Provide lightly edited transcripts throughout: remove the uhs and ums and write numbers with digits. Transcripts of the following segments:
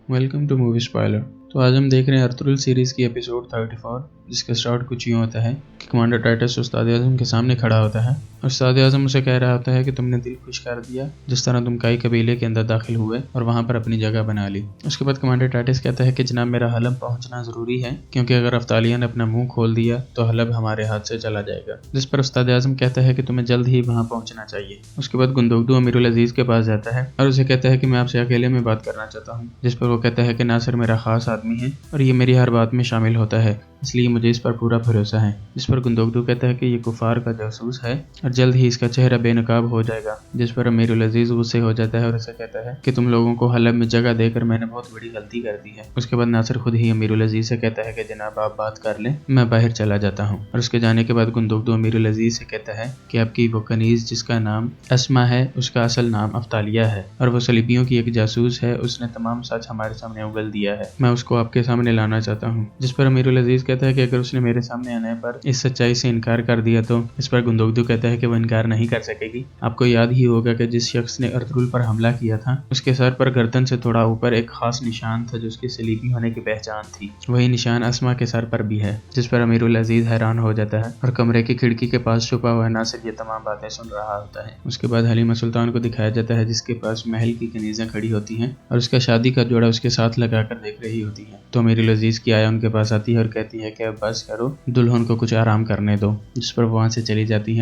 Welcome two movie spoiler. तो आज हम देख रहे हैं अरतुगरुल सीरीज़ की एपिसोड 34, जिसका स्टार्ट कुछ यूँ होता है कि कमांडर टाइटस उस्ताद आज़म के सामने खड़ा होता है और उस्ताद आज़म उसे कह रहा होता है कि तुमने दिल खुश कर दिया जिस तरह तुम काई कबीले के अंदर दाखिल हुए और वहाँ पर अपनी जगह बना ली। उसके बाद कमांडर टाइटस कहता है कि जनाब मेरा हलब पहुँचना ज़रूरी है, क्योंकि अगर अफ्तालिया ने अपना मुँह खोल दिया तो हलब हमारे हाथ से चला जाएगा। जिस पर उस्ताद आज़म कहता है कि तुम्हें जल्द ही वहाँ पहुँचना चाहिए। उसके बाद गुंदोगदू अमीरुल अजीज़ के पास जाता है और उसे कहता है कि मैं आपसे अकेले में बात करना चाहता हूँ। जिस पर वो कहता है कि नासिर मेरा खास आदमी है और ये मेरी हर बात में शामिल होता है, इसलिए मुझे इस पर पूरा भरोसा है। जिस पर गुंदोगदू कहता है कि ये कुफार का जासूस है और जल्द ही इसका चेहरा बेनकाब हो जाएगा। जिस पर अमीरुल अजीज गुस्से हो जाता है और उसे कहता है कि तुम लोगों को हलब में जगह देकर मैंने बहुत बड़ी गलती कर दी है। उसके बाद नासिर खुद ही अमीरुल अजीज से कहता है कि जनाब आप बात कर लें, मैं बाहर चला जाता हूँ। और उसके जाने के बाद गुंदोगदू अमीरुल अजीज से कहता है कि आपकी वो कनीज जिसका नाम अस्मा है उसका असल नाम अफ्तालिया है और वो सलीबियों की एक जासूस है। उसने तमाम सच हमारे सामने उगल दिया है, मैं उसको आपके सामने लाना चाहता हूँ। जिस पर अमीरुल अजीज कहता है कि अगर उसने मेरे सामने आने पर इस सच्चाई से इनकार कर दिया तो। इस पर गुंदोगदू कहता है कि वो इनकार नहीं कर सकेगी। आपको याद ही होगा कि जिस शख्स ने अरतुगरुल पर हमला किया था उसके सर पर गर्दन से थोड़ा ऊपर एक खास निशान था जो उसकी सलीबी होने की पहचान थी। वही निशान अस्मा के सर पर भी है। जिस पर अमीरुल अजीज हैरान हो जाता है और कमरे की खिड़की के पास छुपा हुआ नासिर ये तमाम बातें सुन रहा होता है। उसके बाद हलीमा सुल्तान को दिखाया जाता है जिसके पास महल की कनीजें खड़ी होती हैं और उसका शादी का जोड़ा उसके साथ लगाकर देख रही होती है। तो अमीरुल अजीज की आया उनके पास आती है और कहती है कि अब बस करो, दुल्हन को कुछ आराम करने दो। जिस पर वो वहाँ से चली जाती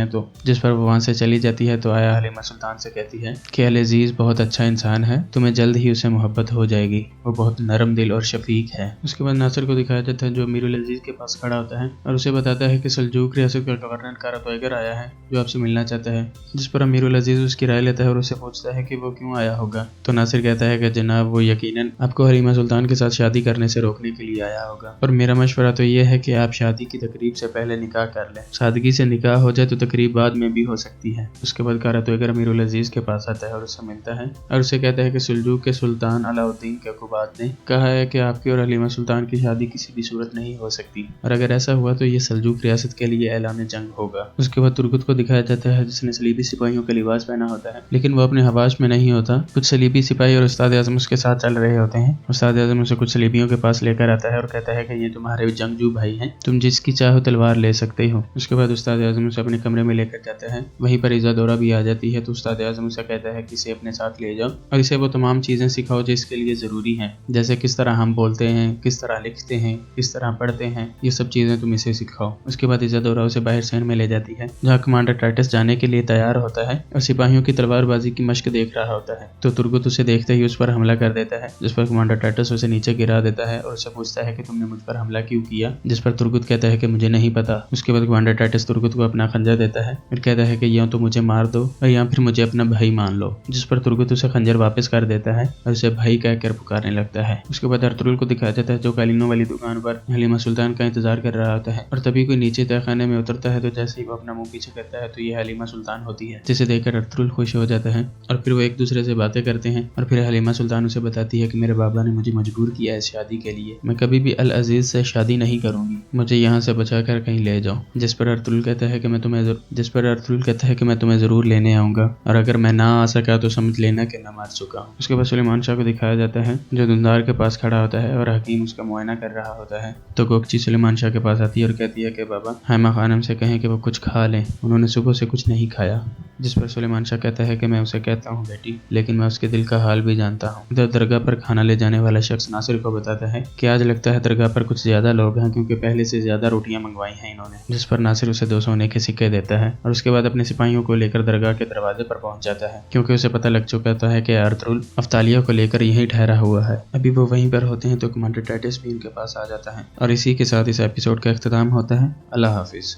है तो आया हलीमा सुल्तान से कहती है कि अल अजीज बहुत अच्छा इंसान है, तुम्हें जल्द ही उसे मोहब्बत हो जाएगी, वो बहुत नरम दिल और शफीक है। उसके बाद नासिर को दिखाया जाता है जो अमीरुल अजीज के पास खड़ा होता है और उसे बताता है कि सल्जूक रियासत का गवर्नर कारतोइगर आया है जो आपसे मिलना चाहता है। जिस पर अमीरुल अजीज उसकी राय लेता है और उसे पूछता है कि वो क्यों आया होगा। तो नासिर कहता है कि जनाब वो यकीनन आपको हलीमा सुल्तान के साथ शादी करने से रोकने के लिए आया होगा और मेरा मशवरा तो ये है कि आप शादी की तकरीब से पहले निकाह कर लें। सादगी से निकाह हो जाए तो तकरीब बाद में भी हो सकती है। उसके बाद कारतोइगर अमीरुल अजीज के पास आता है और उससे मिलता है और उसे कहता है कि सुल्जूक के सुल्तान अलाउद्दीन कैकुबात ने कहा है कि आपकी और हलीमा सुल्तान की शादी किसी भी सूरत नहीं हो सकती और अगर ऐसा हुआ तो ये सल्जूक रियासत के लिए ऐलान जंग होगा। उसके बाद तुर्गुत को दिखाया जाता है जिसने सलीबी सिपाहियों का लिबास पहना होता है, लेकिन वो अपने हवाश में नहीं होता। कुछ सलीबी सिपाही और उस्ताद आज़म उसके साथ चल रहे होते हैं। उस्ताद आज़म उसे कुछ सलीबियों के पास लेकर आता है और कहता है कि ये तुम्हारे जंगजू भाई हैं, तुम जिसकी चाहो तलवार ले सकते हो। उसके बाद उस्ताद आज़म उसे अपने कमरे में लेकर जाता है। वहीं पर इज़ादोरा भी आ जाती है तो उस्ताद आज़म उसे कहता है कि इसे अपने साथ ले जाओ और इसे वो तमाम चीज़ें सिखाओ जो इसके लिए ज़रूरी हैं, जैसे किस तरह हम बोलते हैं, किस तरह लिखते हैं, किस तरह पढ़ते हैं, ये सब चीज़ें तुम इसे सिखाओ। उसके बाद इज़ादोरा उसे बाहर सैन में ले जाती है जहाँ कमांडर टाइटस जाने के लिए तैयार होता है और सिपाहियों की तलवारबाजी की मश्क देख रहा होता है। तो तुर्गुत उसे देखते ही उस पर हमला कर देता है, जिस पर कमांडर टाइटस उसे नीचे गिरा देता है और उससे पूछता है कि तुमने मुझ पर हमला क्यों किया। जिस पर तुर्गुत कहता है कि मुझे नहीं पता। उसके बाद कमांडर टाइटस तुर्गुत को अपना खंजर देता है और कहता है कि या तो मुझे मार दो और या फिर मुझे अपना भाई मान लो। जिस पर तुर्गुत उसे खंजर वापस कर देता है और उसे भाई कहकर पुकारने लगता है। उसके बाद अरतुगरुल को दिखाया जाता है जो कालीनों वाली दुकान पर हलीमा सुल्तान का इंतजार कर रहा होता है और तभी कोई नीचे तहखाने में उतरता है तो जैसे ही वो अपना मुंह पीछे करता है तो ये हलीमा सुल्तान होती है, जिसे देखकर अरतुगरुल खुश हो जाता है और फिर वो एक दूसरे से बातें करते हैं और फिर हलीमा सुल्तान उसे बताती है कि मेरे बाबा ने मुझे मजबूर किया है इस शादी के लिए, मैं कभी भी अल अजीज से शादी नहीं करूंगी, मुझे यहाँ से बचाकर कहीं ले जाओ। जिस पर अरतुगरुल कहता है कि मैं तुम्हें जरूर लेने आऊंगा और अगर मैं ना आ सका तो समझ लेना कि मैं मर चुका हूँ। उसके बाद सुलेमान शाह को दिखाया जाता है जो दुंदार के पास खड़ा होता है और हकीम उसका मुआयना कर रहा होता है। तो गोकची सुलेमान शाह के पास आती है और कहती है कि बाबा हैमा खानम से कहें कि वो कुछ खा लें, उन्होंने सुबह से कुछ नहीं खाया। जिस पर सुलेमान शाह कहता है कि मैं उसे कहता हूँ बेटी, लेकिन मैं उसके दिल का हाल भी जानता हूँ। इधर दरगाह पर खाना ले जाने वाला शख्स नासिर को बताता है कि आज लगता है दरगाह पर कुछ ज्यादा लोग हैं क्योंकि पहले से ज्यादा रोटियां मंगवाई हैं इन्होंने। जिस पर नासिर उसे 2 सोने के सिक्के देता है और उसके बाद अपने सिपाहियों को लेकर दरगाह के दरवाजे पर पहुंच जाता है क्योंकि उसे पता लग चुका था कि अरतुगरुल अफ्तालिया को लेकर यहीं ठहरा हुआ है। अभी वो वहीं पर होते हैं तो कमांडर टाइटस भी उनके पास आ जाता है और इसी के साथ इस एपिसोड का इख्तिताम होता है। अल्लाह हाफिज।